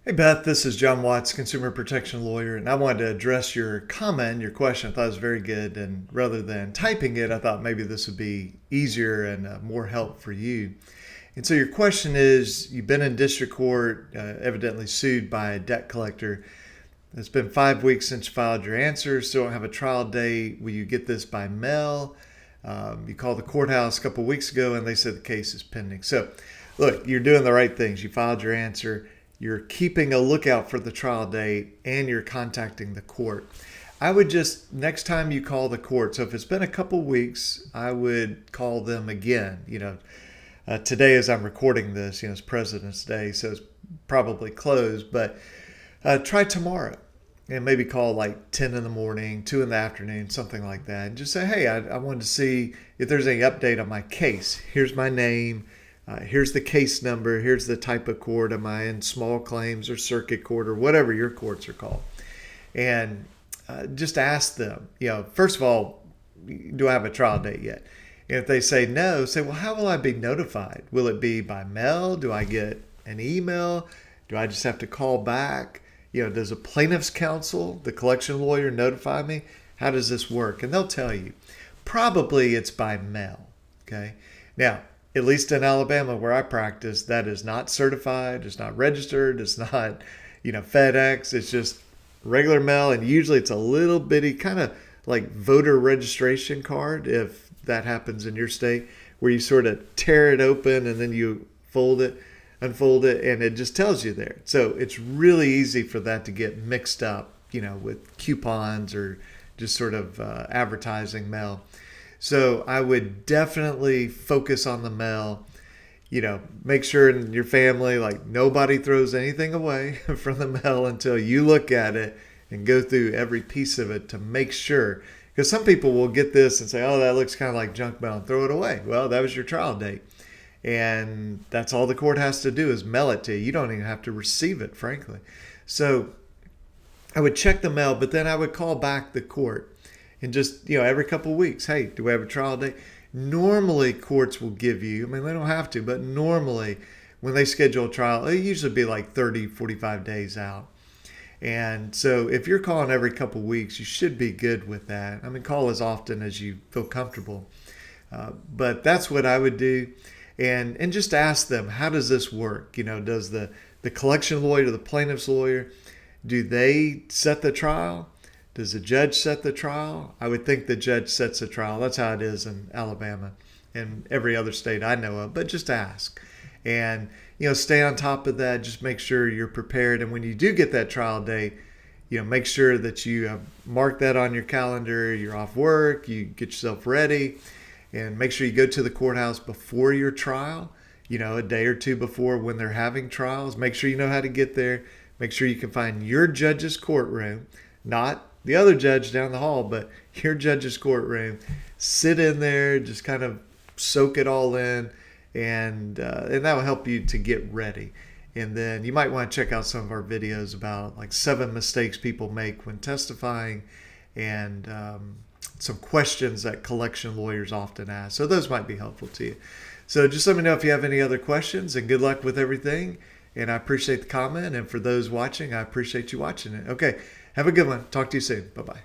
Hey Beth, this is John Watts, consumer protection lawyer, and I wanted to address your comment, your question. I thought it was very good, and rather than typing it, I thought maybe this would be easier and more help for you. And so your question is, you've been in district court, evidently sued by a debt collector. It's been 5 weeks since you filed your answer, still don't have a trial date. Will you get this by mail? You called the courthouse a couple weeks ago, and they said the case is pending. So, look, you're doing the right things. You filed your answer. You're keeping a lookout for the trial date, and you're contacting the court. I would just, next time you call the court, so if it's been a couple weeks, I would call them again. Today as I'm recording this, it's President's Day, so it's probably closed, but try tomorrow and maybe call like 10 in the morning, 2 in the afternoon, something like that. And just say, hey, I wanted to see if there's any update on my case. Here's my name. Here's the case number. Here's the type of court. Am I in small claims or circuit court or whatever your courts are called? And just ask them, first of all, do I have a trial date yet? And if they say no, say, well, how will I be notified? Will it be by mail? Do I get an email? Do I just have to call back? Does a plaintiff's counsel, the collection lawyer, notify me? How does this work? And they'll tell you. Probably it's by mail. Okay. Now, at least in Alabama where I practice, that is not certified, it's not registered, it's not, FedEx, it's just regular mail. And usually it's a little bitty kind of like voter registration card, if that happens in your state, where you sort of tear it open and then you unfold it, and it just tells you there. So it's really easy for that to get mixed up, with coupons or just sort of advertising mail. So I would definitely focus on the mail. Make sure in your family, like nobody throws anything away from the mail until you look at it and go through every piece of it to make sure. Because some people will get this and say, oh, that looks kind of like junk mail, and throw it away. Well, that was your trial date. And that's all the court has to do is mail it to you. You don't even have to receive it, frankly. So I would check the mail, but then I would call back the court. And just, every couple of weeks, hey, do we have a trial date? Normally, courts will give you, they don't have to, but normally when they schedule a trial, it usually be like 30, 45 days out. And so if you're calling every couple of weeks, you should be good with that. Call as often as you feel comfortable. But that's what I would do. And just ask them, how does this work? Does the collection lawyer, the plaintiff's lawyer, do they set the trial? Does the judge set the trial? I would think the judge sets the trial. That's how it is in Alabama and every other state I know of. But just ask. And, stay on top of that. Just make sure you're prepared. And when you do get that trial date, make sure that you have marked that on your calendar. You're off work. You get yourself ready. And make sure you go to the courthouse before your trial, a day or two before when they're having trials. Make sure you know how to get there. Make sure you can find your judge's courtroom, not the other judge down the hall, but your judge's courtroom. Sit in there, just kind of soak it all in, and that will help you to get ready. And then you might want to check out some of our videos about like 7 mistakes people make when testifying, and some questions that collection lawyers often ask. So those might be helpful to you. So just let me know if you have any other questions, and good luck with everything. And I appreciate the comment. And for those watching, I appreciate you watching it. Okay. Have a good one. Talk to you soon. Bye-bye.